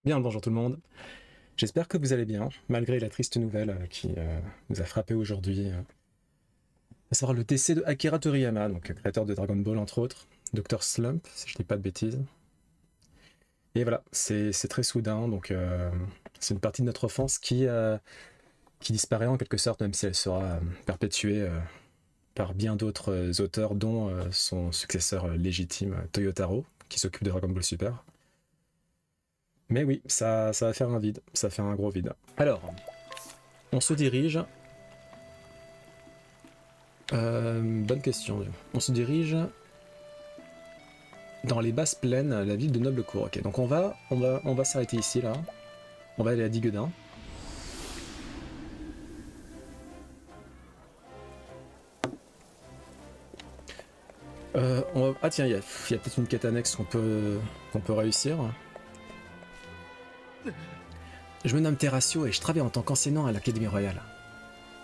Bien le bonjour tout le monde. J'espère que vous allez bien, malgré la triste nouvelle qui nous a frappé aujourd'hui, à savoir le décès de Akira Toriyama, donc créateur de Dragon Ball entre autres, Dr. Slump, si je dis pas de bêtises. Et voilà, c'est très soudain, donc c'est une partie de notre enfance qui disparaît en quelque sorte, même si elle sera perpétuée par bien d'autres auteurs, dont son successeur légitime, Toyotaro, qui s'occupe de Dragon Ball Super. Mais oui, ça va faire un vide, ça fait un gros vide. Alors, on se dirige. Bonne question. On se dirige dans les basses plaines, la ville de Noblecourt. Ok, donc on va s'arrêter ici là. On va aller à Diguedin. Ah tiens, il y a peut-être une quête annexe qu'on peut réussir. Je me nomme Terratio et je travaille en tant qu'enseignant à l'Académie Royale.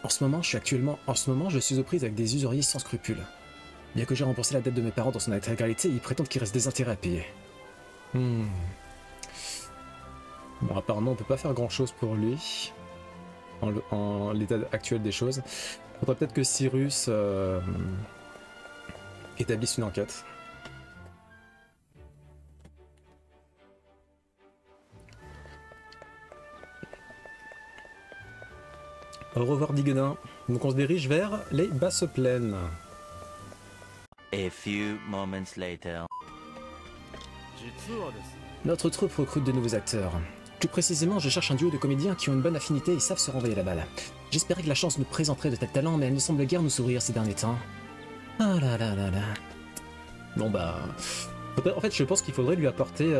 En ce moment, je suis aux prises avec des usuriers sans scrupules. Bien que j'ai remboursé la dette de mes parents dans son intégralité, ils prétendent qu'il reste des intérêts à payer. Hmm. Bon, apparemment, on peut pas faire grand-chose pour lui, en l'état actuel des choses. Faudrait peut-être que Cyrus établisse une enquête. Au revoir Diguedin. Donc on se dirige vers les basses plaines. A few moments later. Notre troupe recrute de nouveaux acteurs. Plus précisément, je cherche un duo de comédiens qui ont une bonne affinité et savent se renvoyer la balle. J'espérais que la chance nous présenterait de tels talents, mais elle ne semble guère nous sourire ces derniers temps. Ah là là là là. Bon bah... En fait, je pense qu'il faudrait lui apporter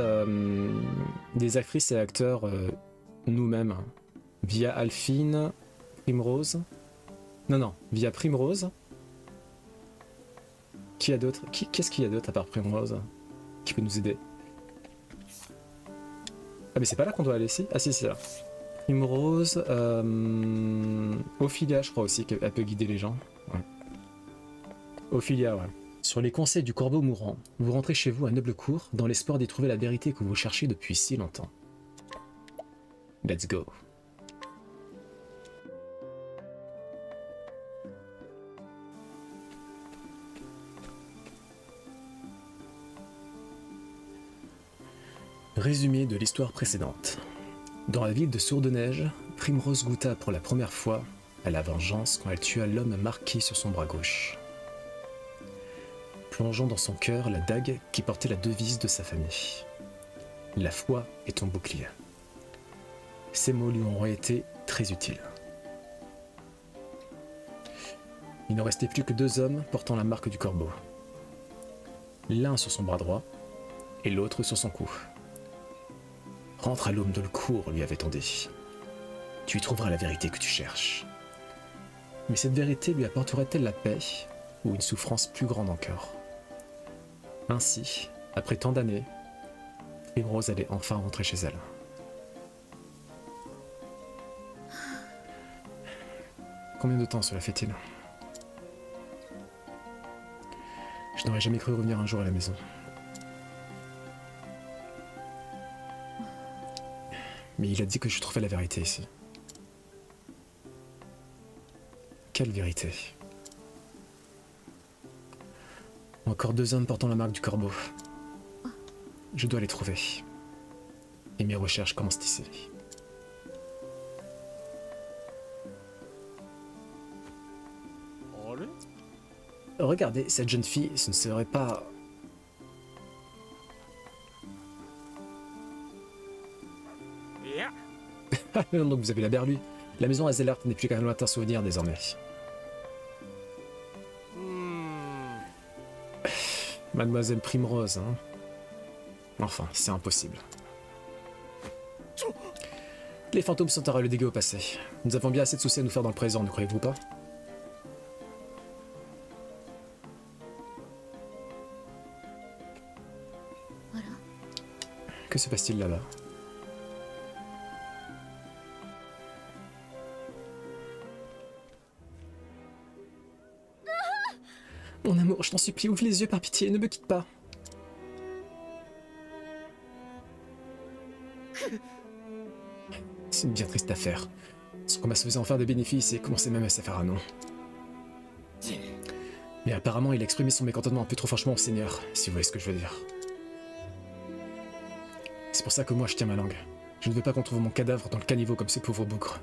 des actrices et acteurs nous-mêmes. Via Alphine, Primrose. Non, via Primrose. Qui a d'autre? Qu'est-ce qu'il y a d'autre à part Primrose qui peut nous aider? Ah mais c'est pas là qu'on doit aller, si? Ah si, c'est là. Primrose, Ophilia je crois aussi qu'elle peut guider les gens. Ouais. Ophilia, ouais. Sur les conseils du corbeau mourant, vous rentrez chez vous à Noblecourt dans l'espoir d'y trouver la vérité que vous cherchez depuis si longtemps. Let's go. Résumé de l'histoire précédente. Dans la ville de Sourdeneige, Primrose goûta pour la première fois à la vengeance quand elle tua l'homme marqué sur son bras gauche, plongeant dans son cœur la dague qui portait la devise de sa famille. La foi est ton bouclier. Ces mots lui auront été très utiles. Il ne restait plus que deux hommes portant la marque du corbeau. L'un sur son bras droit et l'autre sur son cou. Rentre à l'aube de le cours, lui avait-on dit. Tu y trouveras la vérité que tu cherches. Mais cette vérité lui apporterait-elle la paix ou une souffrance plus grande encore? Ainsi, après tant d'années, Primrose allait enfin rentrer chez elle. Combien de temps cela fait-il? Je n'aurais jamais cru revenir un jour à la maison. Mais il a dit que je trouvais la vérité ici. Quelle vérité? Encore deux hommes portant la marque du corbeau. Je dois les trouver. Et mes recherches commencent ici. Regardez, cette jeune fille, ce ne serait pas... Donc vous avez la berlue. La maison Azelert n'est plus qu'un lointain souvenir désormais. Mademoiselle Primrose, hein. Enfin, c'est impossible. Les fantômes sont à le dégueu au passé. Nous avons bien assez de soucis à nous faire dans le présent, ne croyez-vous pas? Que se passe-t-il là-bas? Mon amour, je t'en supplie, ouvre les yeux par pitié, ne me quitte pas. C'est une bien triste affaire. Son combat se faisait en faire des bénéfices et commençait même à se faire un nom. Mais apparemment, il a exprimé son mécontentement un peu trop franchement au Seigneur, si vous voyez ce que je veux dire. C'est pour ça que moi, je tiens ma langue. Je ne veux pas qu'on trouve mon cadavre dans le caniveau comme ce pauvre bougre.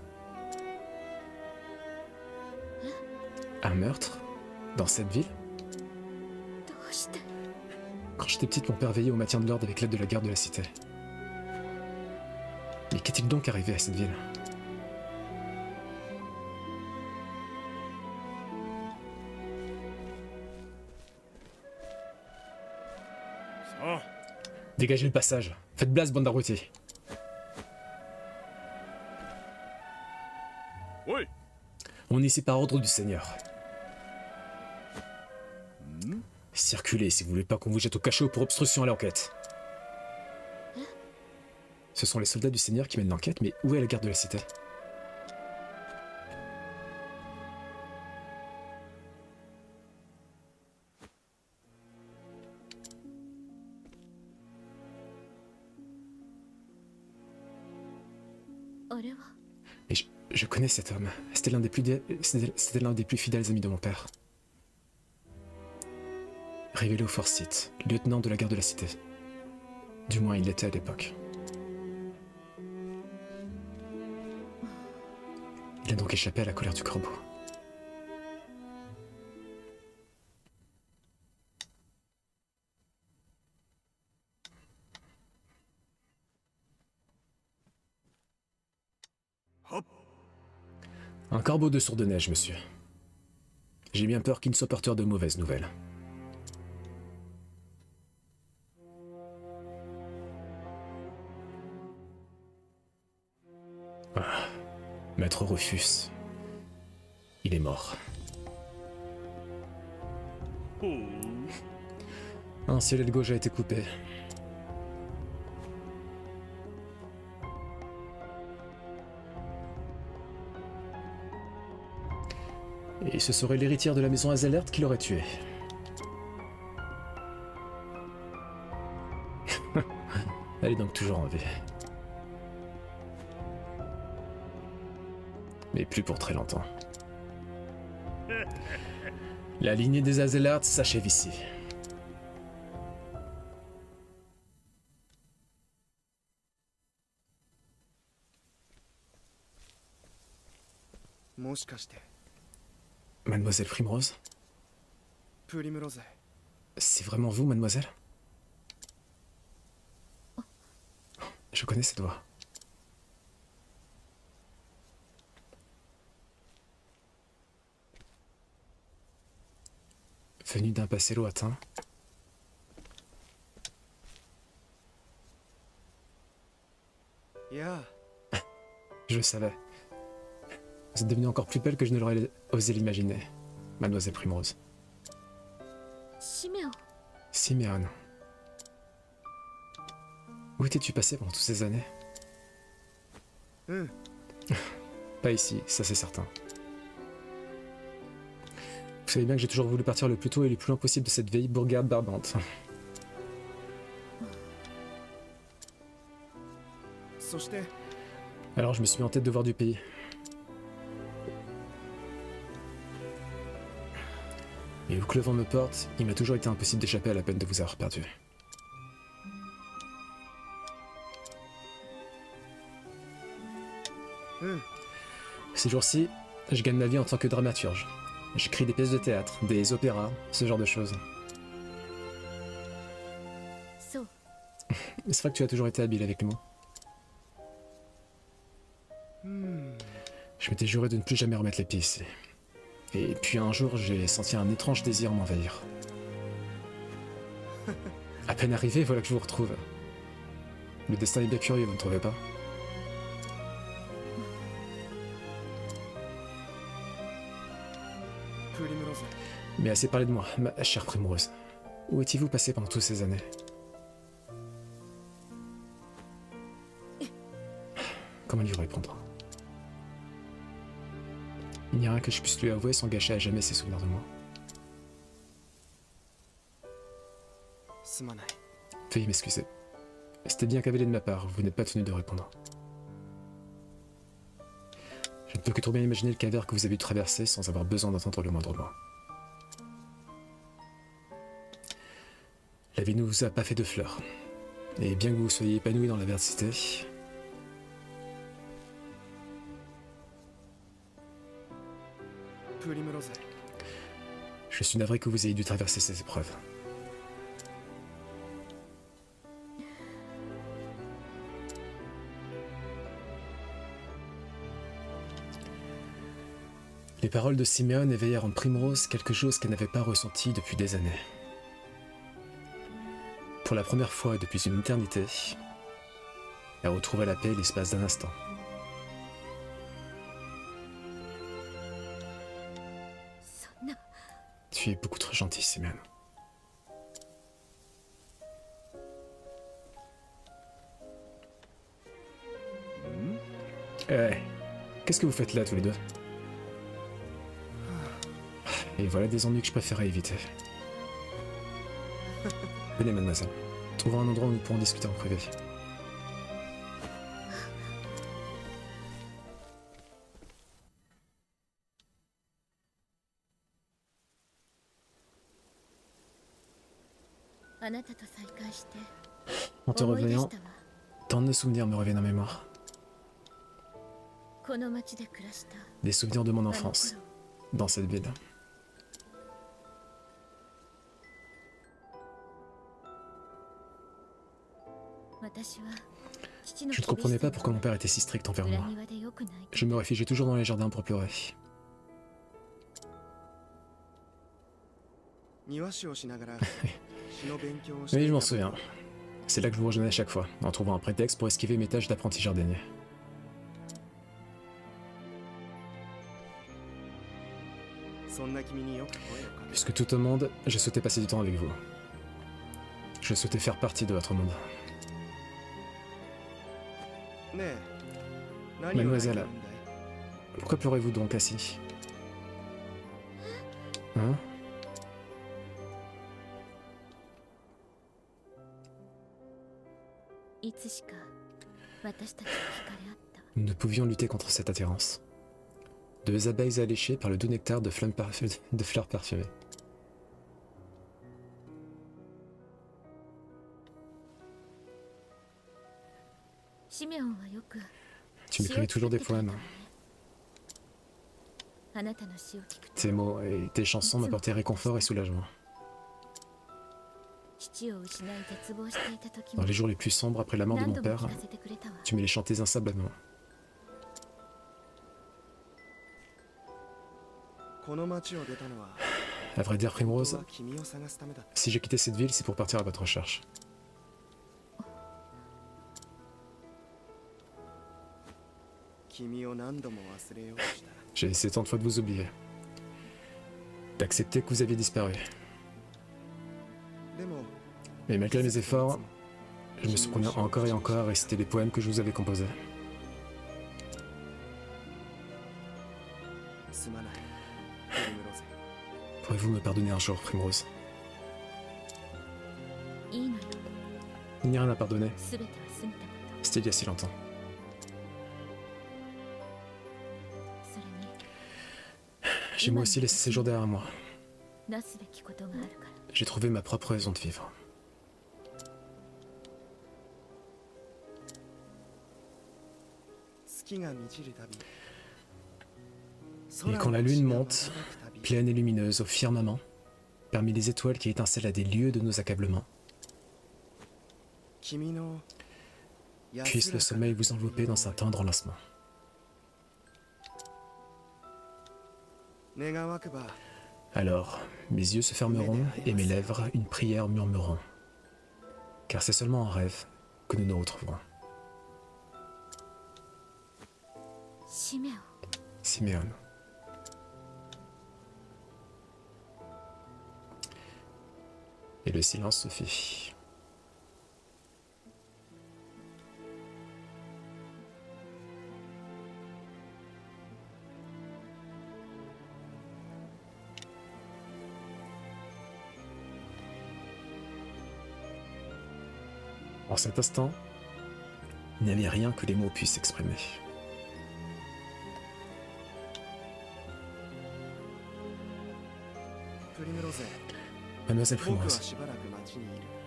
Un meurtre? Dans cette ville? Quand j'étais petite, mon père veillait au maintien de l'ordre avec l'aide de la garde de la cité. Mais qu'est-il donc arrivé à cette ville? Dégagez le passage. Faites place, bande d'abrutis. Oui. On est ici par ordre du Seigneur. Circulez si vous voulez pas qu'on vous jette au cachot pour obstruction à l'enquête. Ce sont les soldats du Seigneur qui mènent l'enquête, mais où est la garde de la cité? Et je connais cet homme. C'était l'un des plus fidèles amis de mon père. Révélé au Forsyth, lieutenant de la garde de la cité. Du moins, il l'était à l'époque. Il a donc échappé à la colère du corbeau. Un corbeau de sourde neige, monsieur. J'ai bien peur qu'il ne soit porteur de mauvaises nouvelles. Ah, Maître Rufus. Il est mort. Un ciel aile gauche a été coupé. Et ce serait l'héritière de la maison Azelert qui l'aurait tué. Elle est donc toujours en vie. Mais plus pour très longtemps. La lignée des Azelard s'achève ici. Mademoiselle Primrose? C'est vraiment vous, mademoiselle? Je connais cette voix. Venue d'un passé lointain. Je le savais. Vous êtes devenue encore plus belle que je ne l'aurais osé l'imaginer, mademoiselle Primrose. Siméon. Où étais-tu passé pendant toutes ces années? Pas ici, ça c'est certain. Vous savez bien que j'ai toujours voulu partir le plus tôt et le plus loin possible de cette vieille bourgade barbante. Alors je me suis mis en tête de voir du pays. Et où que le vent me porte, il m'a toujours été impossible d'échapper à la peine de vous avoir perdu. Ces jours-ci, je gagne ma vie en tant que dramaturge. J'écris des pièces de théâtre, des opéras, ce genre de choses. C'est vrai que tu as toujours été habile avec les mots. Je m'étais juré de ne plus jamais remettre les pieds ici. Et puis un jour, j'ai senti un étrange désir m'envahir. À peine arrivé, voilà que je vous retrouve. Le destin est bien curieux, vous ne trouvez pas? Mais assez parlé de moi, ma chère Primrose. Où étiez-vous passé pendant toutes ces années? Comment lui répondre? Il n'y a rien que je puisse lui avouer sans gâcher à jamais ses souvenirs de moi. Veuillez m'excuser. C'était bien câblé de ma part, vous n'êtes pas tenu de répondre. Je ne peux que trop bien imaginer le calvaire que vous avez dû traverser sans avoir besoin d'entendre le moindre mot. La vie ne vous a pas fait de fleurs. Et bien que vous soyez épanoui dans l'adversité, je suis navré que vous ayez dû traverser ces épreuves. Les paroles de Simeon éveillèrent en Primrose quelque chose qu'elle n'avait pas ressenti depuis des années. Pour la première fois depuis une éternité, elle retrouva la paix l'espace d'un instant. Tu es beaucoup trop gentil, Simeon. Qu'est-ce que vous faites là tous les deux? Et voilà des ennuis que je préférais éviter. Venez, mademoiselle. Trouvons un endroit où nous pourrons discuter en privé. En te revoyant, tant de souvenirs me reviennent en mémoire. Des souvenirs de mon enfance, dans cette ville. Je ne comprenais pas pourquoi mon père était si strict envers moi. Je me réfugiais toujours dans les jardins pour pleurer. Oui, je m'en souviens. C'est là que je vous rejoignais à chaque fois, en trouvant un prétexte pour esquiver mes tâches d'apprenti jardinier. Puisque tout au monde, je souhaitais passer du temps avec vous. Je souhaitais faire partie de votre monde. Mademoiselle, pourquoi pleurez-vous donc assis? Hein? Nous ne pouvions lutter contre cette attirance. Deux abeilles alléchées par le doux nectar de fleurs parfumées. Tu m'écrivais toujours des poèmes. Tes mots et tes chansons m'apportaient réconfort et soulagement. Dans les jours les plus sombres après la mort de mon père, tu me les chantais insablement. À vrai dire, Primrose, si j'ai quitté cette ville, c'est pour partir à votre recherche. J'ai essayé tant de fois de vous oublier, d'accepter que vous aviez disparu. Mais malgré mes efforts, je me surprenais encore et encore à réciter les poèmes que je vous avais composés. Pourriez-vous me pardonner un jour, Primrose? Il n'y a rien à pardonner. C'était il y a si longtemps. J'ai moi aussi laissé ces jours derrière moi. J'ai trouvé ma propre raison de vivre. Et quand la lune monte, pleine et lumineuse au firmament, parmi les étoiles qui étincellent à des lieues de nos accablements, puisse le sommeil vous envelopper dans un tendre enlacement. Alors, mes yeux se fermeront et mes lèvres une prière murmureront, car c'est seulement en rêve que nous nous retrouverons. Simeon. Et le silence se fit. En cet instant, il n'y avait rien que les mots puissent exprimer. Mademoiselle Primrose,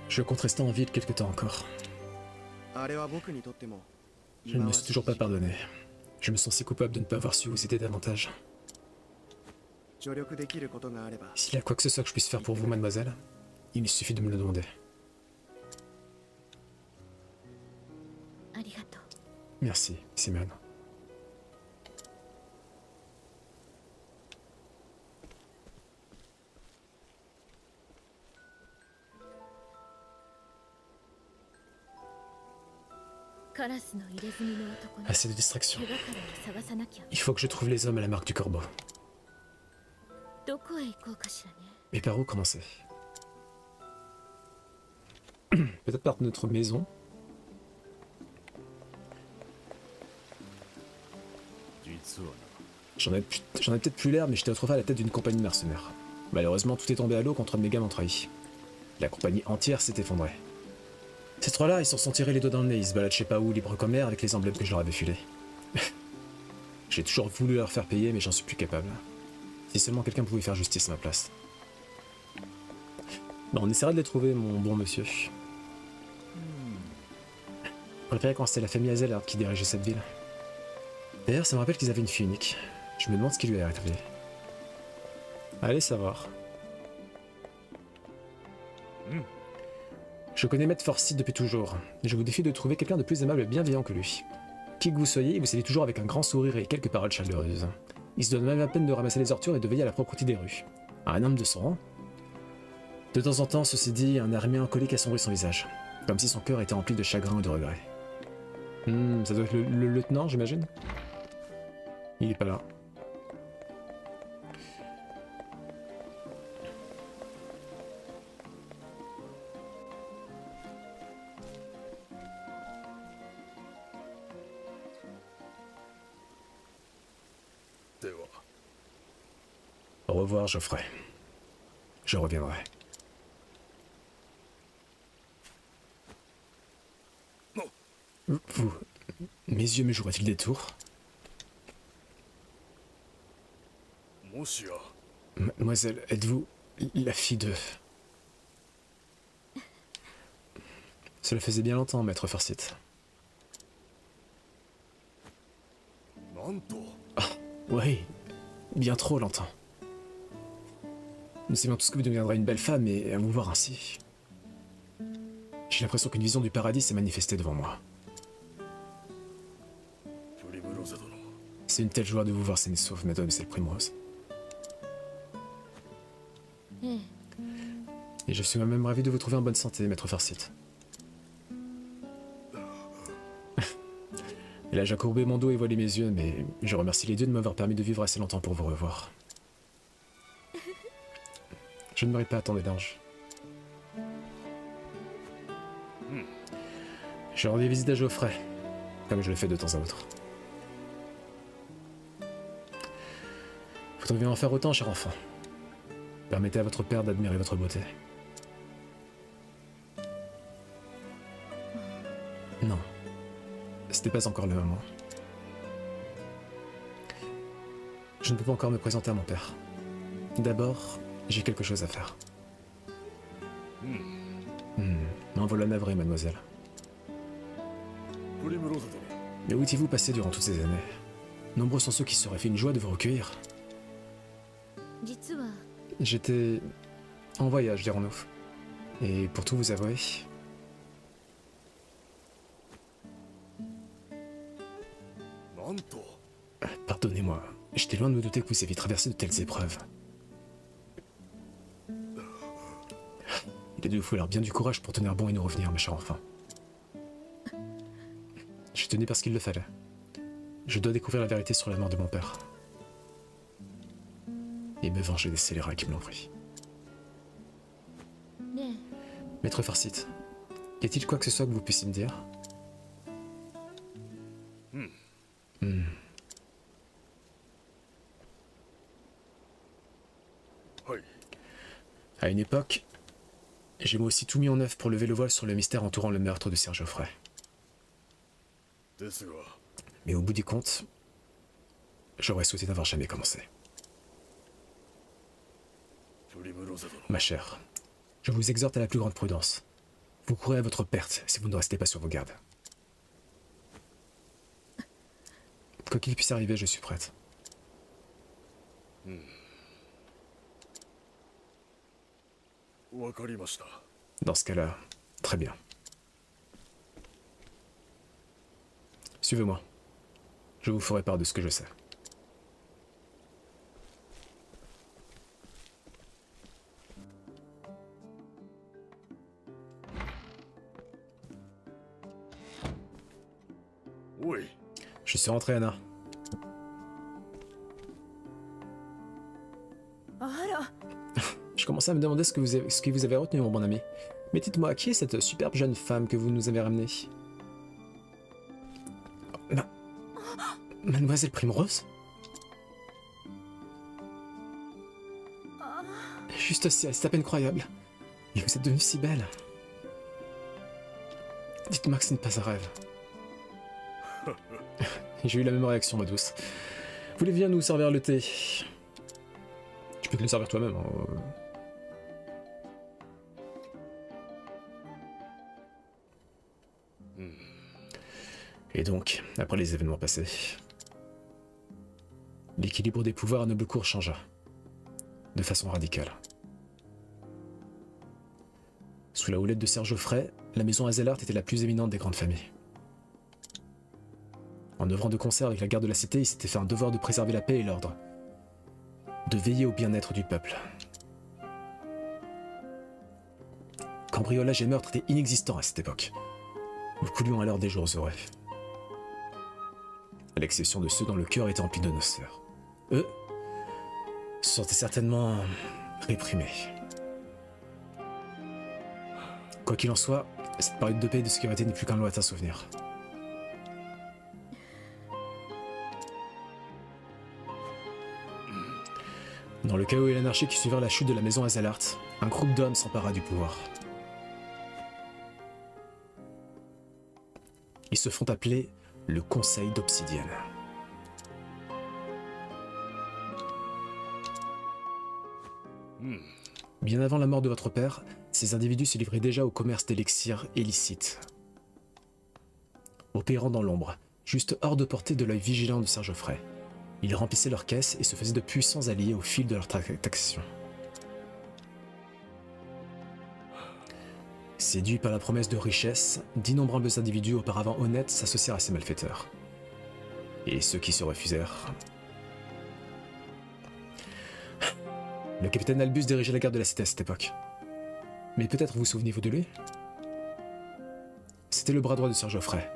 je compte rester en ville quelque temps encore. Je ne me suis toujours pas pardonné. Je me sens si coupable de ne pas avoir su vous aider davantage. S'il y a quoi que ce soit que je puisse faire pour vous, mademoiselle, il me suffit de me le demander. Merci, Simone. Assez de distraction. Il faut que je trouve les hommes à la marque du corbeau. Mais par où commencer? Peut-être par notre maison. J'en ai peut-être plus l'air, mais j'étais autrefois à la tête d'une compagnie de mercenaires. Malheureusement, tout est tombé à l'eau quand 3 de mes gars m'ont trahi. La compagnie entière s'est effondrée. Ces 3-là, ils s'en sont tirés les doigts dans le nez, ils se baladent je sais pas où, libre comme air, avec les emblèmes que je leur avais filés. J'ai toujours voulu leur faire payer, mais j'en suis plus capable. Si seulement quelqu'un pouvait faire justice à ma place. Bon, on essaiera de les trouver, mon bon monsieur. Je préférais quand c'était la famille Hazelard qui dirigeait cette ville. D'ailleurs, ça me rappelle qu'ils avaient une fille unique. Je me demande ce qui lui est arrivé. Allez savoir. Je connais Maître Forsyth depuis toujours. Je vous défie de trouver quelqu'un de plus aimable et bienveillant que lui. Qui que vous soyez, il vous salue toujours avec un grand sourire et quelques paroles chaleureuses. Il se donne même la peine de ramasser les ordures et de veiller à la propreté des rues. Un homme de son rang. De temps en temps, ceci dit, un air mélancolique assombrit son visage, comme si son cœur était empli de chagrin ou de regret. Ça doit être le lieutenant, j'imagine. Il est pas là. Au revoir, Geoffrey. Je reviendrai. Vous... Mes yeux me joueraient-ils des tours? Mademoiselle, êtes-vous la fille de... Cela faisait bien longtemps, Maître Forsyth. Ah, oui, bien trop longtemps. Nous savions tous que vous deviendrez une belle femme, et à vous voir ainsi... J'ai l'impression qu'une vision du paradis s'est manifestée devant moi. C'est une telle joie de vous voir saine et sauve, mademoiselle Primrose. Et je suis moi-même ravi de vous trouver en bonne santé, Maître Forsyth. Et là, j'ai courbé mon dos et voilé mes yeux, mais je remercie les dieux de m'avoir permis de vivre assez longtemps pour vous revoir. Je ne mérite pas tant d'éloges. Je rendais visite à Geoffrey, comme je le fais de temps à autre. Vous deviez en faire autant, cher enfant. Permettez à votre père d'admirer votre beauté. Non, c'était pas encore le moment. Je ne peux pas encore me présenter à mon père. D'abord, j'ai quelque chose à faire. M'en voilà navré, mademoiselle. Mais où étiez-vous passé durant toutes ces années? Nombreux sont ceux qui se seraient fait une joie de vous recueillir. J'étais en voyage, dirons-nous. Et pour tout vous avouer... Pardonnez-moi, j'étais loin de me douter que vous aviez traversé de telles épreuves. Il a dû vous falloir bien du courage pour tenir bon et nous revenir, mes chers enfants. Je tenais parce qu'il le fallait. Je dois découvrir la vérité sur la mort de mon père. Et me venger des scélérats qui me l'ont pris. Maître Forsyth, y a-t-il quoi que ce soit que vous puissiez me dire? À une époque, j'ai moi aussi tout mis en œuvre pour lever le voile sur le mystère entourant le meurtre de Sir Geoffrey. Mais au bout du compte, j'aurais souhaité n'avoir jamais commencé. Ma chère, je vous exhorte à la plus grande prudence. Vous courez à votre perte si vous ne restez pas sur vos gardes. Quoi qu'il puisse arriver, je suis prête. Dans ce cas-là, très bien. Suivez-moi. Je vous ferai part de ce que je sais. Oui. Je suis rentré, Anna. Je commençais à me demander ce qui vous avait retenu, mon bon ami. Mais dites-moi, qui est cette superbe jeune femme que vous nous avez ramenée? Mademoiselle Primrose? Juste ciel, c'est à peine croyable. Et vous êtes devenue si belle. Dites-moi que ce n'est pas un rêve. J'ai eu la même réaction, ma douce. Voulez bien nous servir le thé? Tu peux te le servir toi-même. Hein. Et donc, après les événements passés, l'équilibre des pouvoirs à Noblecourt changea, de façon radicale. Sous la houlette de Ser Geoffrey, la maison Azellart était la plus éminente des grandes familles. En œuvrant de concert avec la garde de la cité, il s'était fait un devoir de préserver la paix et l'ordre, de veiller au bien-être du peuple. Cambriolage et meurtre étaient inexistants à cette époque. Nous coulions alors des jours heureux. À l'exception de ceux dont le cœur était empli de nos sœurs. Eux se sentaient certainement réprimés. Quoi qu'il en soit, cette période de paix et de sécurité n'est plus qu'un lointain souvenir. Dans le chaos et l'anarchie qui suivirent la chute de la maison Azellart, un groupe d'hommes s'empara du pouvoir. Ils se font appeler le Conseil d'Obsidienne. Bien avant la mort de votre père, ces individus se livraient déjà au commerce d'élixirs illicites. Opérant dans l'ombre, juste hors de portée de l'œil vigilant de Ser Geoffrey, ils remplissaient leurs caisses et se faisaient de puissants alliés au fil de leur taxation. Séduits par la promesse de richesse, d'innombrables individus auparavant honnêtes s'associèrent à ces malfaiteurs. Et ceux qui se refusèrent... Le capitaine Albus dirigeait la garde de la cité à cette époque. Mais peut-être vous souvenez-vous de lui? C'était le bras droit de Ser Geoffrey,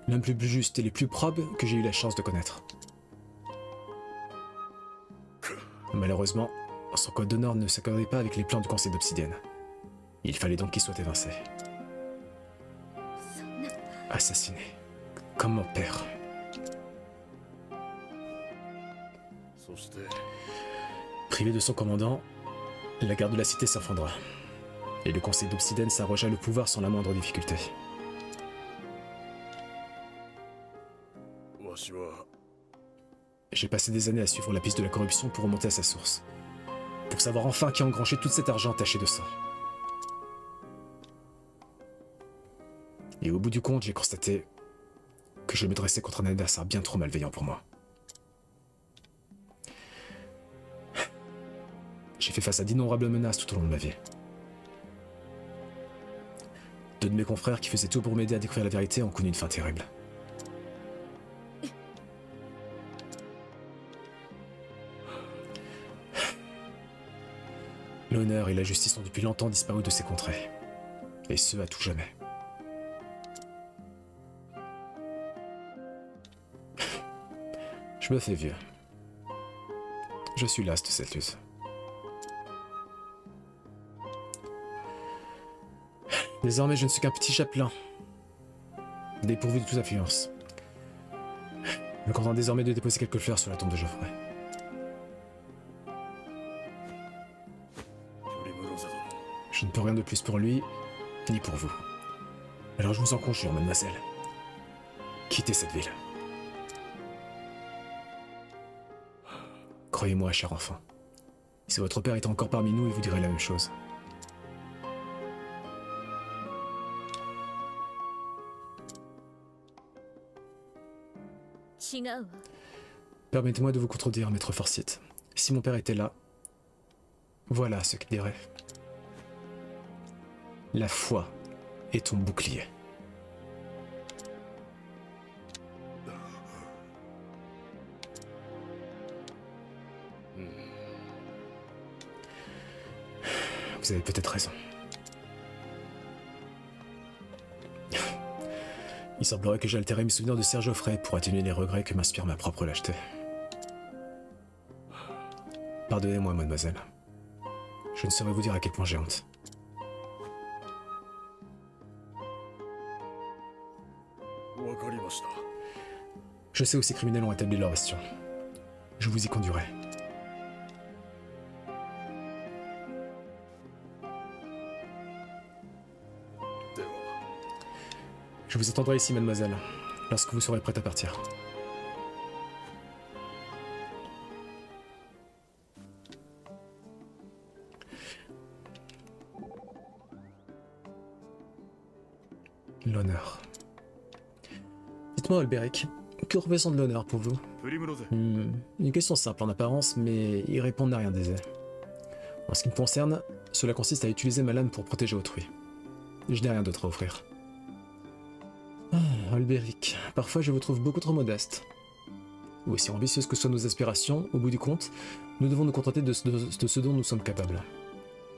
l'un des plus justes et les plus probes que j'ai eu la chance de connaître. Malheureusement, son code d'honneur ne s'accordait pas avec les plans du Conseil d'Obsidienne. Il fallait donc qu'il soit évincé. Assassiné. Comme mon père. Privé de son commandant, la garde de la cité s'effondra. Et le Conseil d'Obsidienne s'arrogea le pouvoir sans la moindre difficulté. J'ai passé des années à suivre la piste de la corruption pour remonter à sa source. Pour savoir enfin qui a engrangé tout cet argent taché de sang. Et au bout du compte, j'ai constaté que je me dressais contre un adversaire bien trop malveillant pour moi. J'ai fait face à d'innombrables menaces tout au long de ma vie. Deux de mes confrères qui faisaient tout pour m'aider à découvrir la vérité ont connu une fin terrible. L'honneur et la justice ont depuis longtemps disparu de ces contrées. Et ce, à tout jamais. Je me fais vieux. Je suis las de cette lutte. Désormais, je ne suis qu'un petit chapelain, dépourvu de toute influence. Me content désormais de déposer quelques fleurs sur la tombe de Geoffrey. Je ne peux rien de plus pour lui, ni pour vous. Alors je vous en conjure, mademoiselle. Quittez cette ville. Croyez-moi, cher enfant, Si votre père était encore parmi nous, il vous dirait la même chose. Permettez-moi de vous contredire, maître Forsyth. Si mon père était là, voilà ce qu'il dirait. La foi est ton bouclier. Vous avez peut-être raison. Il semblerait que j'ai altéré mes souvenirs de Sir Geoffrey pour atténuer les regrets que m'inspire ma propre lâcheté. Pardonnez-moi, mademoiselle. Je ne saurais vous dire à quel point j'ai honte. Je sais où ces criminels ont établi leur bastion. Je vous y conduirai. Je vous attendrai ici, mademoiselle, lorsque vous serez prête à partir. L'honneur. Dites-moi, Alberic, que représente l'honneur pour vous? Une question simple en apparence, mais y répondre n'a rien d'aisé. En ce qui me concerne, cela consiste à utiliser ma lame pour protéger autrui. Je n'ai rien d'autre à offrir. Alberic, parfois je vous trouve beaucoup trop modeste. Aussi ambitieuses que soient nos aspirations, au bout du compte, nous devons nous contenter de ce dont nous sommes capables.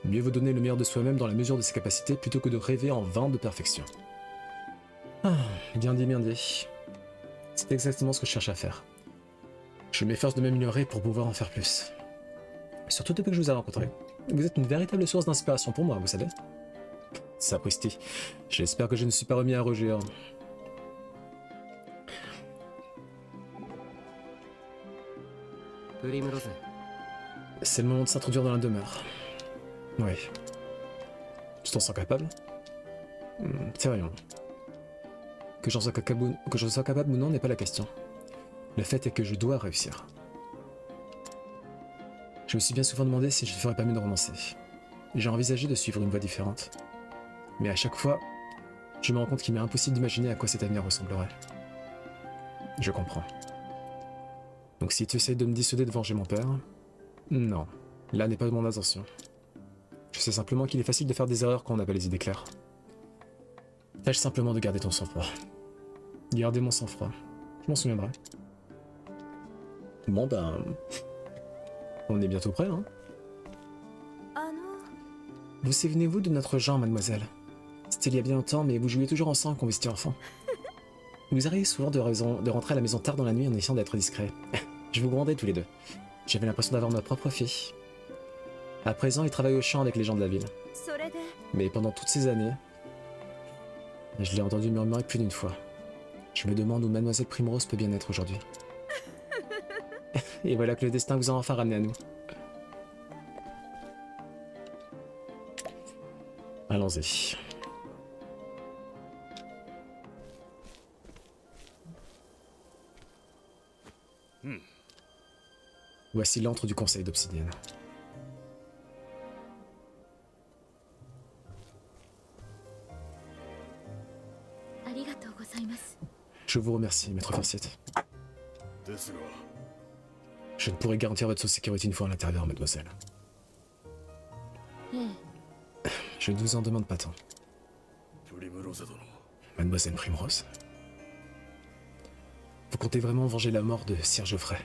Mieux vaut donner le meilleur de soi-même dans la mesure de ses capacités plutôt que de rêver en vain de perfection. Bien dit, bien dit. C'est exactement ce que je cherche à faire. Je m'efforce de m'améliorer pour pouvoir en faire plus. Surtout depuis que je vous ai rencontré. Vous êtes une véritable source d'inspiration pour moi, vous savez. Sapristi. J'espère que je ne suis pas remis à rougir. C'est le moment de s'introduire dans la demeure. Oui. Tu t'en sens capable? C'est rien. Que j'en sois capable ou non n'est pas la question. Le fait est que je dois réussir. Je me suis bien souvent demandé si je ne ferais pas mieux de renoncer. J'ai envisagé de suivre une voie différente. Mais à chaque fois, je me rends compte qu'il m'est impossible d'imaginer à quoi cet avenir ressemblerait. Je comprends. Donc si tu essayes de me dissuader de venger mon père, non, là n'est pas mon intention. Je sais simplement qu'il est facile de faire des erreurs quand on n'a pas les idées claires. Tâche simplement de garder ton sang-froid. Gardez mon sang-froid, je m'en souviendrai. Bon ben... on est bientôt prêt, hein? Vous souvenez-vous de notre genre, mademoiselle? C'était il y a bien longtemps, mais vous jouiez toujours ensemble quand vous étiez enfant. Vous arrivez souvent de rentrer à la maison tard dans la nuit en essayant d'être discret. Je vous grondais tous les deux. J'avais l'impression d'avoir ma propre fille. À présent, il travaille au champ avec les gens de la ville. Mais pendant toutes ces années, je l'ai entendu murmurer plus d'une fois. Je me demande où Mademoiselle Primrose peut bien être aujourd'hui. Et voilà que le destin vous a enfin ramené à nous. Allons-y. Voici l'antre du conseil d'Obsidienne. Je vous remercie, maître Forsyth. Je ne pourrai garantir votre sécurité une fois à l'intérieur, mademoiselle. Je ne vous en demande pas tant. Mademoiselle Primrose. Vous comptez vraiment venger la mort de Sir Geoffrey?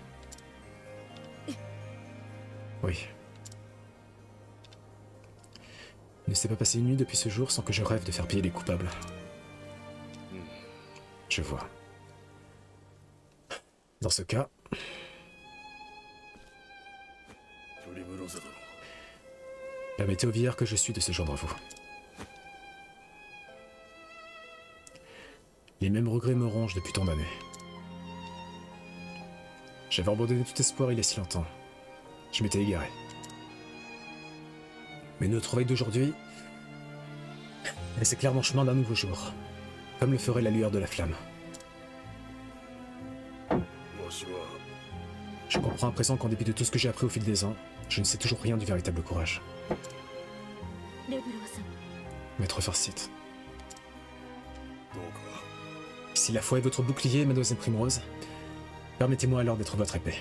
Oui. Il ne s'est pas passé une nuit depuis ce jour sans que je rêve de faire payer les coupables. Je vois. Dans ce cas... permettez au vieillard que je suis de séjourner à vous. Les mêmes regrets me rongent depuis tant d'années. J'avais abandonné tout espoir il y a si longtemps. Je m'étais égaré. Mais notre veille d'aujourd'hui, c'est clairement chemin d'un nouveau jour, comme le ferait la lueur de la flamme. Je comprends à présent qu'en dépit de tout ce que j'ai appris au fil des ans, Je ne sais toujours rien du véritable courage. レブロー様 Maître Farsight. どうか Si la foi est votre bouclier, mademoiselle Primrose, permettez-moi alors d'être votre épée.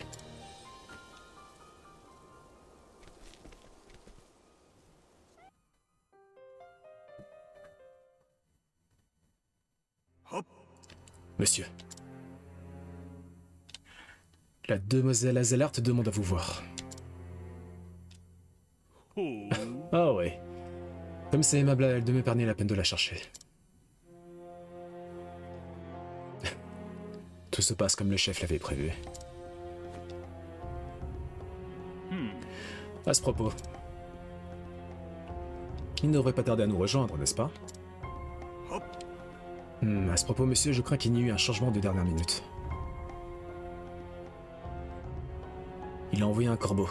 Hop. Monsieur. La demoiselle Azalart demande à vous voir. ほう Ah ouais. Comme c'est aimable à elle de m'épargner la peine de la chercher. Tout se passe comme le chef l'avait prévu. À ce propos, il ne devrait pas tarder à nous rejoindre, n'est-ce pas? Hop. À ce propos, monsieur, je crains qu'il n'y ait eu un changement de dernière minute. Il a envoyé un corbeau.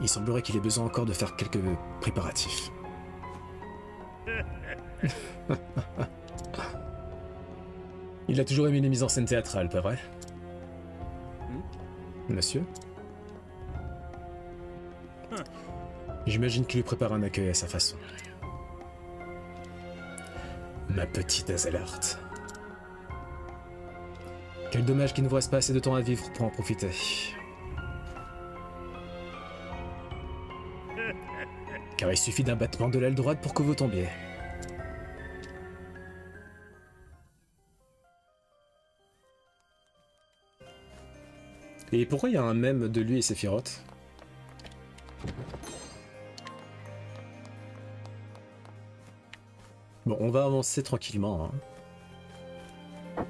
Il semblerait qu'il ait besoin encore de faire quelques préparatifs. Il a toujours aimé les mises en scène théâtrales, pas vrai? Monsieur? J'imagine qu'il lui prépare un accueil à sa façon. Ma petite Azalart. Quel dommage qu'il ne vous reste pas assez de temps à vivre pour en profiter. Car il suffit d'un battement de l'aile droite pour que vous tombiez. Et pourquoi il y a un mème de lui et Sephiroth? Bon, on va avancer tranquillement. Hein.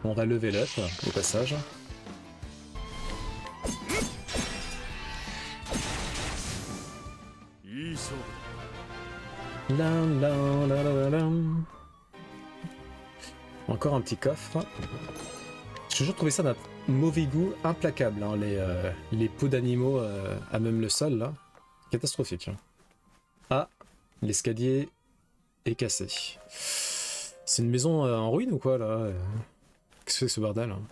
On va level up au passage. La, la, la, la, la. Encore un petit coffre. J'ai toujours trouvé ça d'un mauvais goût implacable, hein, les peaux d'animaux à même le sol là. Catastrophique. Hein. Ah, l'escalier est cassé. C'est une maison en ruine ou quoi là? Qu'est-ce que c'est ce bordel? Hein?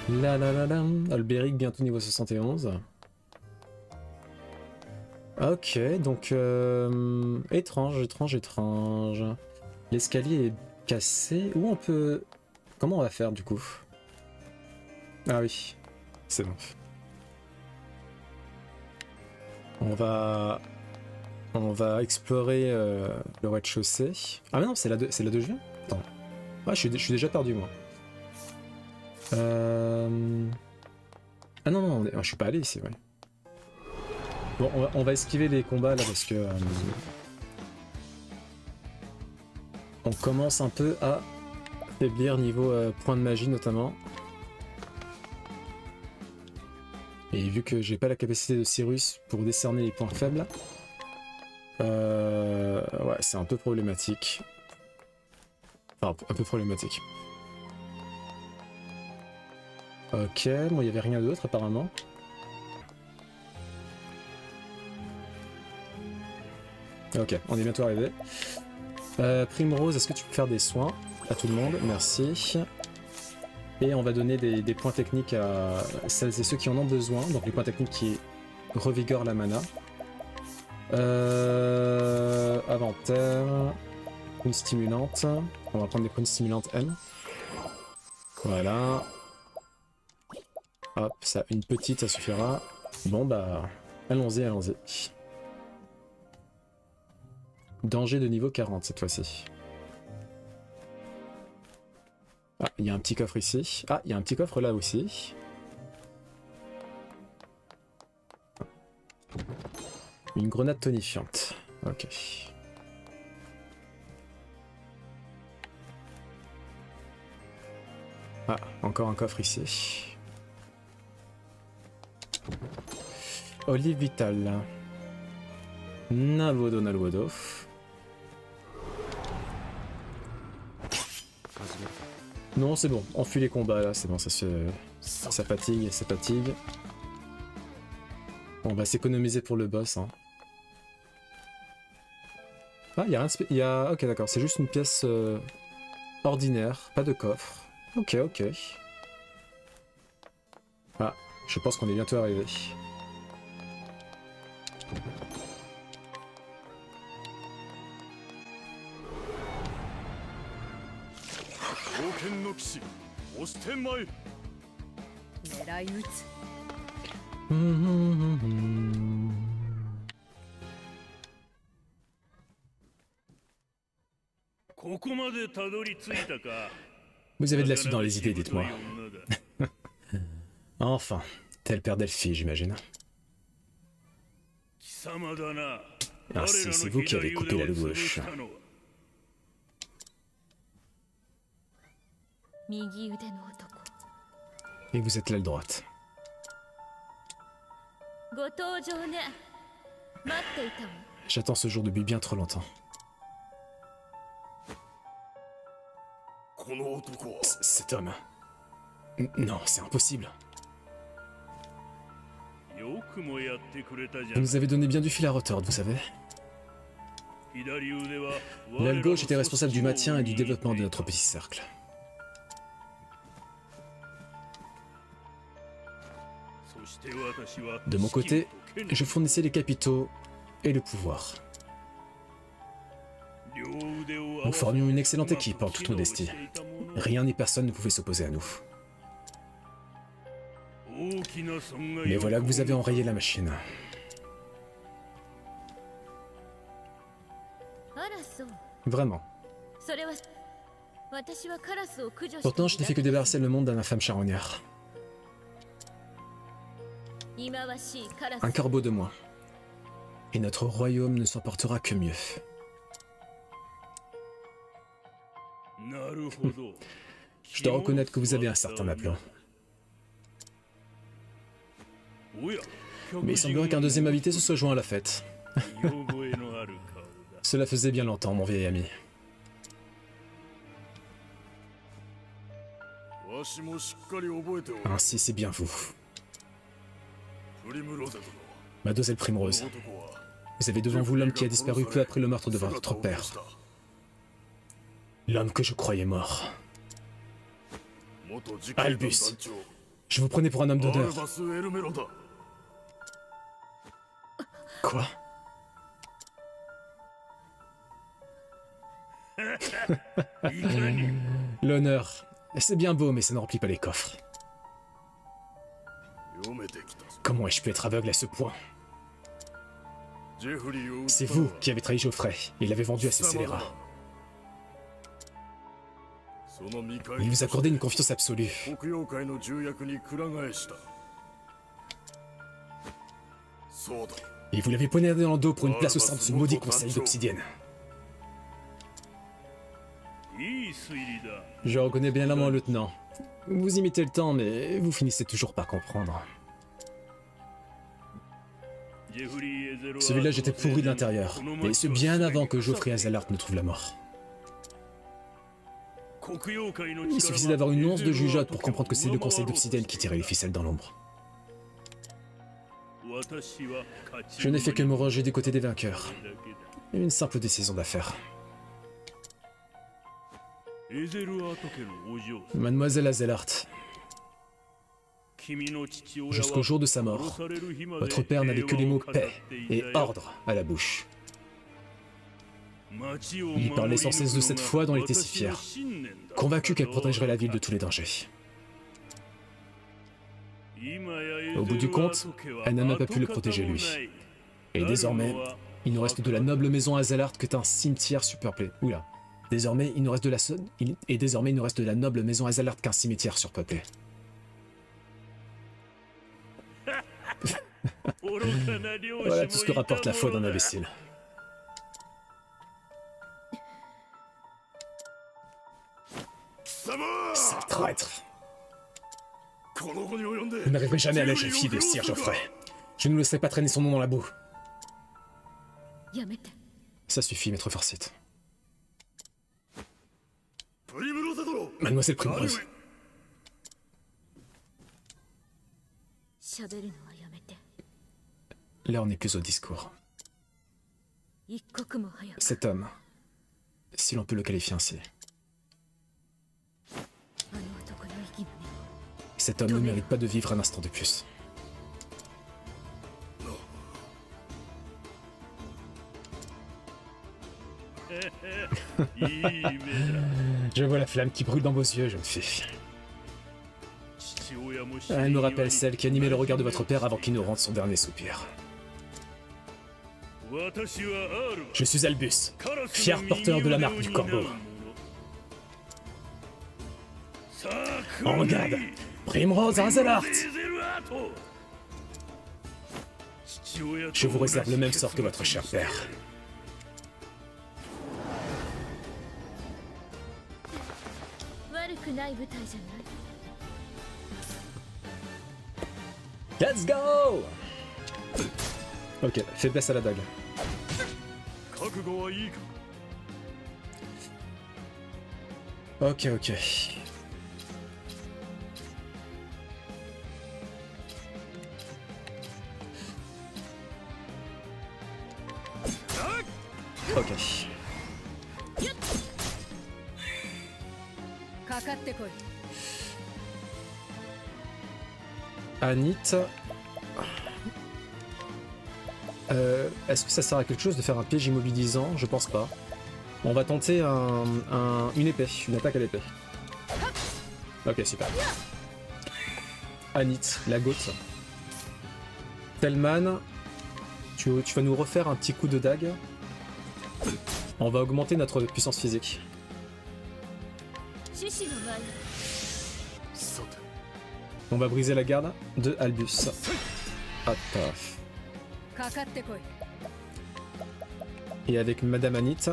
La la la la, Albéric bientôt niveau 71. Ok, donc étrange, étrange, étrange. L'escalier est cassé. Où on peut... Comment on va faire du coup? Ah oui, c'est bon. On va explorer le rez-de-chaussée. Ah mais non, c'est la 2 juin. Attends. Ah, je suis déjà perdu moi. Ah non, non, je suis pas allé ici, ouais. Bon, on va esquiver les combats là parce que... on commence un peu à faiblir niveau point de magie notamment. Et vu que j'ai pas la capacité de Cyrus pour décerner les points faibles, ouais, c'est un peu problématique. Enfin, un peu problématique. Ok, bon, il n'y avait rien d'autre apparemment. Ok, on est bientôt arrivé. Primrose, est-ce que tu peux faire des soins à tout le monde? Merci. Et on va donner des points techniques à celles et ceux qui en ont besoin. Donc les points techniques qui revigorent la mana. Inventaire. Prune stimulante. On va prendre des prunes stimulantes M. Voilà. Hop, ça, une petite, ça suffira. Bon bah, allons-y, allons-y. Danger de niveau 40 cette fois-ci. Ah, il y a un petit coffre ici. Ah, il y a un petit coffre là aussi. Une grenade tonifiante. Ok. Ah, encore un coffre ici. Olive vitale. Navodo Nalwodo. Non, c'est bon, on fuit les combats là, c'est bon, ça fatigue, ça fatigue. On va s'économiser pour le boss. Hein. Ah, il y a rien de ok, d'accord, c'est juste une pièce ordinaire, pas de coffre. Ok, ok. Ah, je pense qu'on est bientôt arrivé. Vous avez de la suite dans les idées, dites-moi. Enfin, tel père d'Elfie, j'imagine. Ainsi, c'est vous qui avez coupé la gauche. Et vous êtes l'aile droite. J'attends ce jour depuis bien trop longtemps. Cet homme... Non, c'est impossible. Vous nous avez donné bien du fil à retordre, vous savez. L'aile gauche était responsable du maintien et du développement de notre petit cercle. De mon côté, je fournissais les capitaux et le pouvoir. Nous formions une excellente équipe en toute modestie. Rien ni personne ne pouvait s'opposer à nous. Mais voilà que vous avez enrayé la machine. Vraiment. Pourtant, je n'ai fait que débarrasser le monde d'un infâme charognard. Un corbeau de moins. Et notre royaume ne s'en portera que mieux. Je dois reconnaître que vous avez un certain aplomb. Mais il semblerait qu'un deuxième invité se soit joint à la fête. Cela faisait bien longtemps, mon vieil ami. Ainsi, c'est bien vous. Mademoiselle Primrose, vous avez devant vous l'homme qui a disparu peu après le meurtre de votre père. L'homme que je croyais mort. Albus, je vous prenais pour un homme d'honneur. Quoi? L'honneur, c'est bien beau, mais ça ne remplit pas les coffres. Comment ai-je pu être aveugle à ce point? C'est vous qui avez trahi Geoffrey et l'avez vendu à ces scélérats. Il vous accordait une confiance absolue. Et vous l'avez poignardé dans le dos pour une place au sein de ce maudit conseil d'obsidienne. Je reconnais bien là mon lieutenant. Vous imitez le temps, mais vous finissez toujours par comprendre. Ce village était pourri de l'intérieur, et ce bien avant que Geoffrey Azalart ne trouve la mort. Il suffisait d'avoir une once de jugeote pour comprendre que c'est le conseil d'obsidienne qui tirait les ficelles dans l'ombre. Je n'ai fait que me ranger du côté des vainqueurs. Une simple décision d'affaires. Mademoiselle Azalart, jusqu'au jour de sa mort, votre père n'avait que les mots paix et ordre à la bouche. Il parlait sans cesse de cette foi dont il était si fier, convaincu qu'elle protégerait la ville de tous les dangers. Au bout du compte, elle n'a même pas pu le protéger lui. Et désormais, il nous reste de la noble maison Azalart qu'un cimetière surpeuplé. Oula. Désormais, il nous reste de la noble maison Azalart qu'un cimetière surpeuplé. Voilà tout ce que rapporte la foi d'un imbécile. Sale traître! Vous n'arriverez jamais à la jeune fille de Sir Geoffrey. Je ne vous laisserai pas traîner son nom dans la boue. Ça suffit, maître Forsyth. Mademoiselle Primrose. 喋るのはやめて。 L'heure n'est plus au discours. 一刻も早く。 Cet homme, si l'on peut le qualifier ainsi, あの男の息胸を。 cet homme ne mérite pas de vivre un instant de plus. Je vois la flamme qui brûle dans vos yeux, jeune fille. Elle me rappelle celle qui animait le regard de votre père avant qu'il ne rende son dernier soupir. Je suis Albus, fier porteur de la marque du corbeau. En garde, Primrose Hazelheart. Je vous réserve le même sort que votre cher père. Let's go! Ok, faiblesse à la dague. Ok, ok. Ok. かかってこい。 Anit. Est-ce que ça sert à quelque chose de faire un piège immobilisant? Je pense pas. On va tenter une épée, une attaque à l'épée. Ok, super. Anit, la goutte. Telman, tu vas nous refaire un petit coup de dague. On va augmenter notre puissance physique. On va briser la garde de Albus. Ah, paf. Et avec Madame Anit.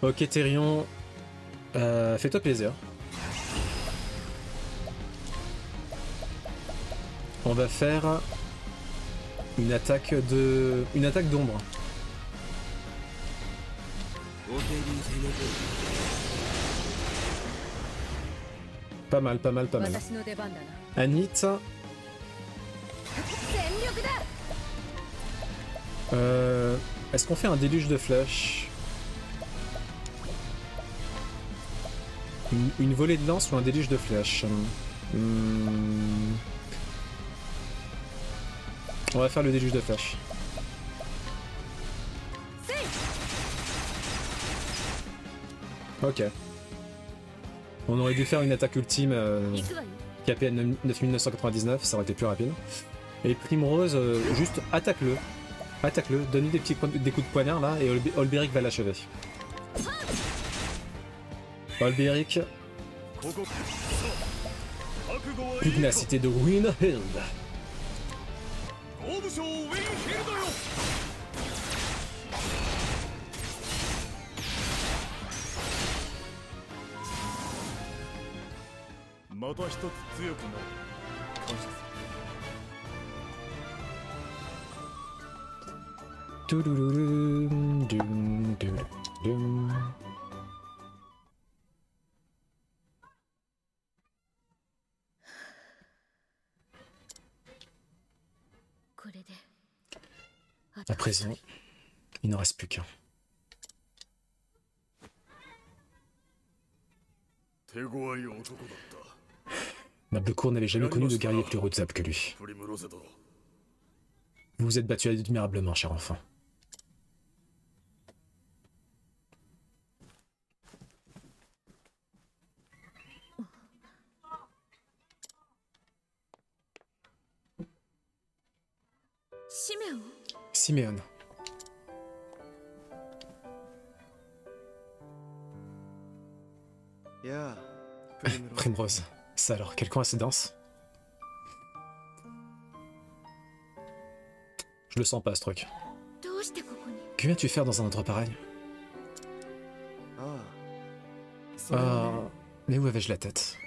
Ok, Therion. Fais-toi plaisir. On va faire une attaque d'ombre. Pas mal, pas mal, pas mal. Anit. Est-ce qu'on fait un déluge de flèches? Une volée de lance ou un déluge de flèches? On va faire le déluge de flèches. Ok. On aurait dû faire une attaque ultime KP à 9999, ça aurait été plus rapide. Et Primrose, juste attaque-le. Attaque-le, donne-lui des coups de poignard là, et Olberic va l'achever. Olberic. Pugnacité de Windhild. À présent, il n'en reste plus qu'un. Mablecourt n'avait jamais connu de guerrier plus redoutable que lui. Vous vous êtes battu admirablement, cher enfant. Siméon. Primrose. Ça alors, quelle coïncidence. Je le sens pas ce truc. Que viens-tu faire dans un endroit pareil? Ah, mais où avais-je la tête?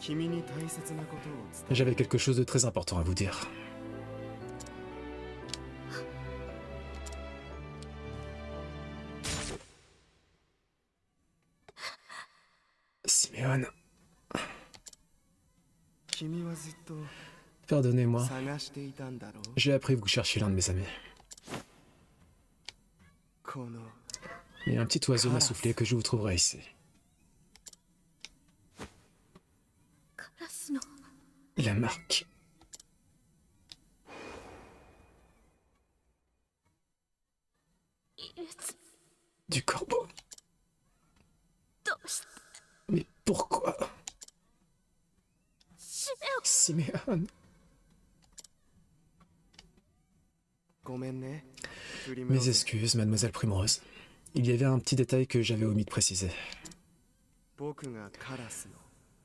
君に大切なことを伝え J'avais quelque chose de très important à vous dire. Simeon, 君はずっと pardonnez-moi. 探していたんだろう J'ai appris que vous cherchiez l'un de mes amis. この Et un petit oiseau m'a soufflé que je vous trouverai ici. カラスの La marque 異列 du corbeau. どうして Mais pourquoi 使命を Simeon? ごめんねプリム Mes ローズ excuses, mademoiselle Primrose. Il y avait un petit détail que j'avais omis de préciser. 僕がカラスの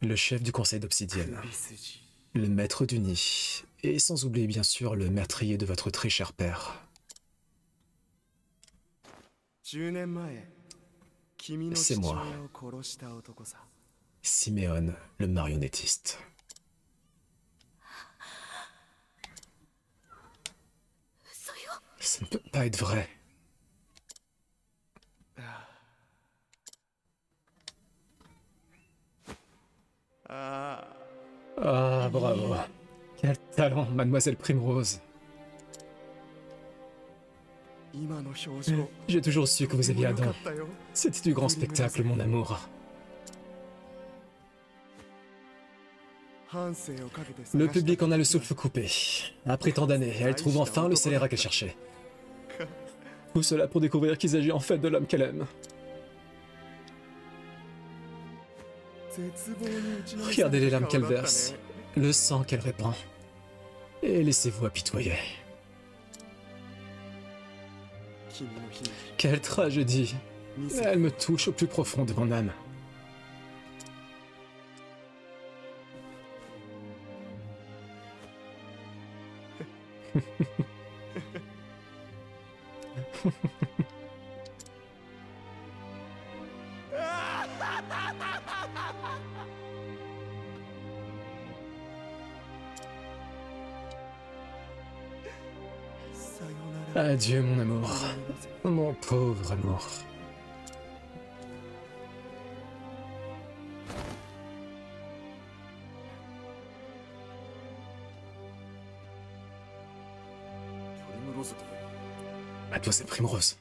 Le chef du conseil d'Obsidienne, 首筋 le maître du nid, et sans oublier bien sûr le meurtrier de votre très cher père. 10年前君の C'est 父 moi. 親を殺した男さ Simeon, le marionnettiste. 嘘よ Ça ne peut pas être vrai. Ah, bravo. Quel talent, mademoiselle Primrose. 今の表情 J'ai toujours su que vous aviez un よか don. ったよ C'était du grand spectacle, mon amour. 半生をかけて Le 探した public en a le souffle coupé. Après tant d'années, elle trouve enfin le scélérat qu'elle cherchait. Tout cela pour découvrir qu'il s'agit en fait de l'homme qu'elle aime. 絶望に打ちのめさ Regardez れ les た larmes 顔 qu'elle だったね verse, le sang qu'elle répand. Et laissez-vous apitoyer. 君の悲劇 Quelle tragédie. 見せ Elle me touche au plus profond de mon âme. Adieu, mon amour. Mon pauvre amour. Mademoiselle Primrose.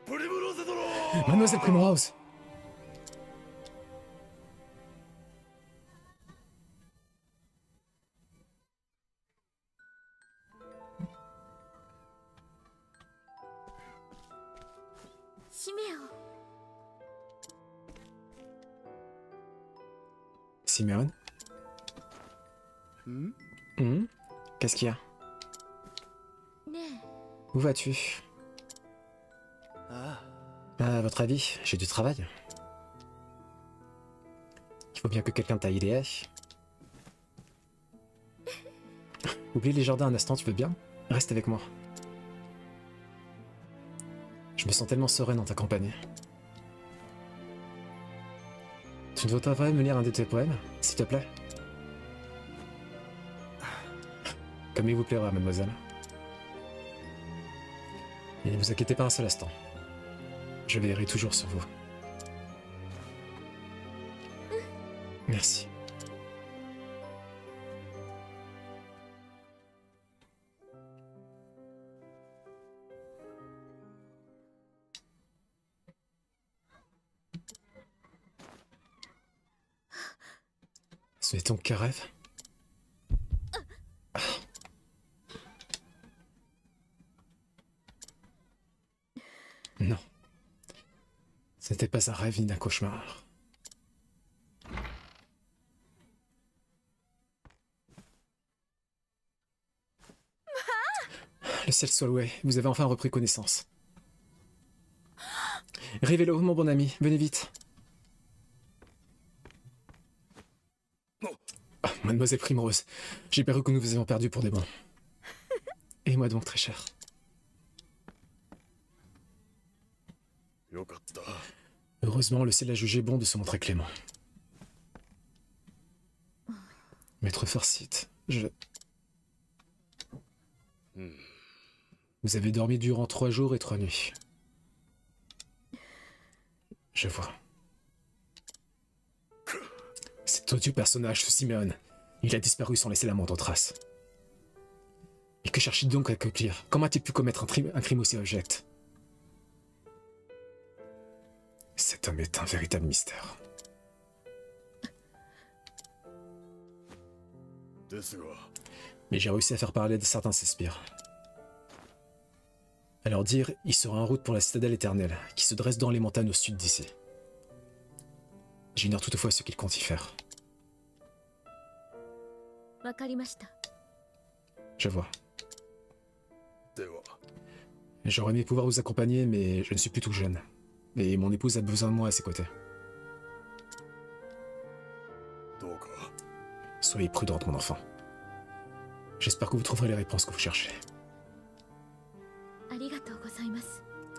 プリムローゼ殿 Mademoiselle Primrose. 使命を Simeon? ん Qu'est-ce qu'il y a? ね Où vas-tu? あ À votre avis, j'ai du travail. Il faut bien que quelqu'un taille les haies. Oublie les jardins un instant, tu veux bien? Reste avec moi. Je me sens tellement sereine dans ta compagnie. Tu ne voudrais pas me lire un de tes poèmes, s'il te plaît? Comme il vous plaira, mademoiselle. Et ne vous inquiétez pas un seul instant. Je veillerai toujours sur vous. Merci. Ce n'est donc qu'un rêve? Non. Ce n'était pas un rêve ni un cauchemar. Le ciel soit loué, vous avez enfin repris connaissance. Rivelo, mon bon ami, venez vite. Ah, Mademoiselle Primrose, j'ai paru que nous vous avions perdu pour des bons. Et moi donc, très cher. よかった Heureusement Heureusement, le ciel a jugé bon de se montrer clément. Maître Farsit, Vous avez dormi durant 3 jours et 3 nuits. Je vois. Cet odieux personnage, ce Simeon, il a disparu sans laisser la moindre trace. Et que cherche-t-il donc à accomplir? Comment a-t-il pu commettre un crime aussi abject? Cet homme est un véritable mystère. Mais j'ai réussi à faire parler de certains s'inspirent. À leur dire, il sera en route pour la citadelle éternelle, qui se dresse dans les montagnes au sud d'ici. J'ignore toutefois ce qu'il compte y faire. Je vois. J'aurais aimé pouvoir vous accompagner, mais je ne suis plus tout jeune. Et mon épouse a besoin de moi à ses côtés. Soyez prudente, mon enfant. J'espère que vous trouverez les réponses que vous cherchez.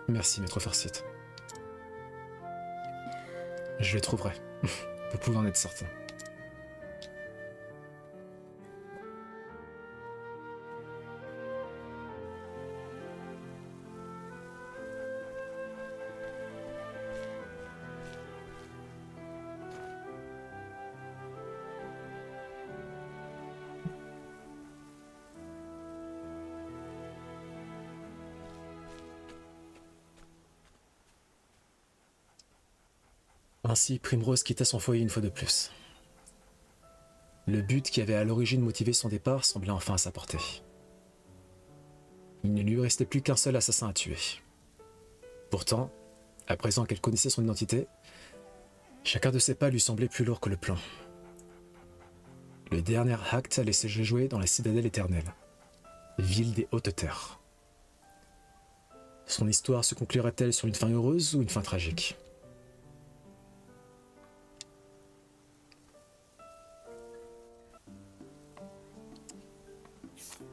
Merci, maître Farsit. Je les trouverai. Vous pouvez en être certain. Ainsi, Primrose quitta son foyer une fois de plus. Le but qui avait à l'origine motivé son départ semblait enfin à sa portée. Il ne lui restait plus qu'un seul assassin à tuer. Pourtant, à présent qu'elle connaissait son identité, chacun de ses pas lui semblait plus lourd que le plan. Le dernier acte allait se jouer dans la citadelle éternelle, ville des hautes terres. Son histoire se conclurait-elle sur une fin heureuse ou une fin tragique?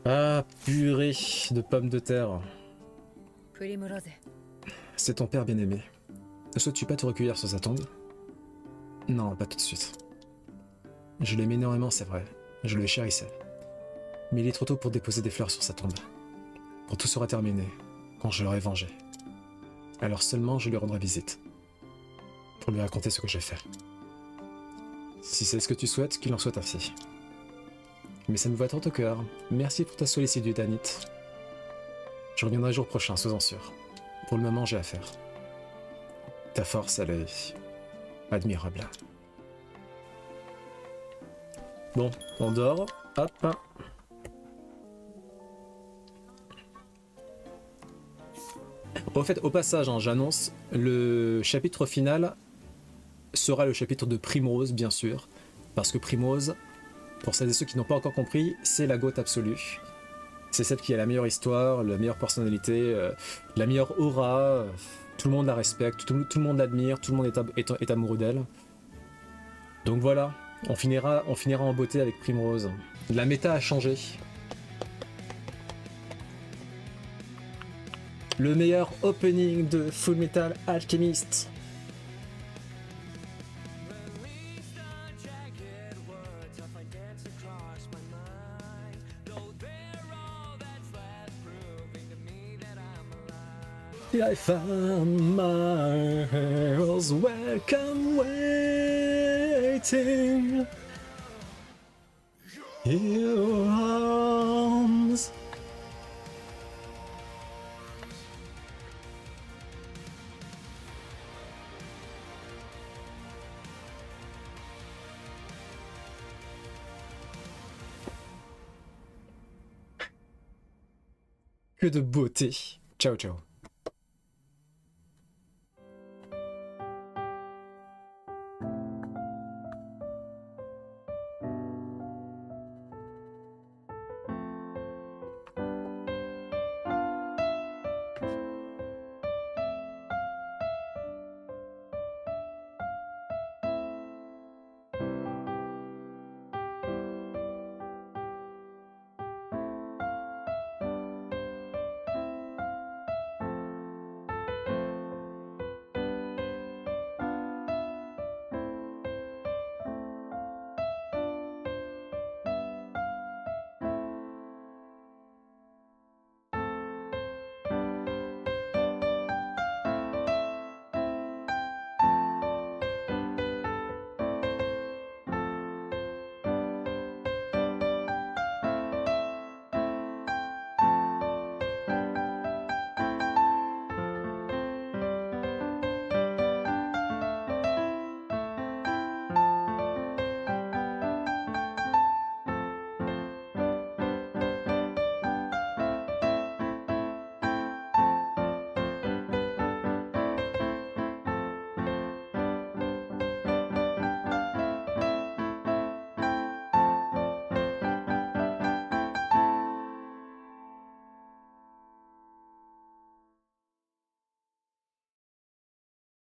Ah, purée de pommes de terre. C'est ton père bien-aimé. Ne souhaites-tu pas te recueillir sur sa tombe? Non, pas tout de suite. Je l'aimais énormément, c'est vrai. Je le chérissais. Mais il est trop tôt pour déposer des fleurs sur sa tombe. Quand tout sera terminé, quand je l'aurai vengé, alors seulement je lui rendrai visite. Pour lui raconter ce que j'ai fait. Si c'est ce que tu souhaites, qu'il en soit ainsi. Mais ça me va trop au cœur. Merci pour ta sollicitude, Anit. Je reviendrai le jour prochain, sois-en sûr. Pour le moment, j'ai affaire. Ta force, elle est admirable. Bon, on dort. Hop. Au fait, au passage, hein, j'annonce, le chapitre final sera le chapitre de Primrose, bien sûr. Parce que Primrose, pour celles et ceux qui n'ont pas encore compris, c'est la goth absolue. C'est celle qui a la meilleure histoire, la meilleure personnalité, la meilleure aura. Tout le monde la respecte, tout le monde l'admire, tout le monde est amoureux d'elle. Donc voilà, on finira en beauté avec Primrose. La méta a changé. Le meilleur opening de Fullmetal Alchemist. I found my heroes welcome waiting in your arms. Que de beauté. Ciao, ciao.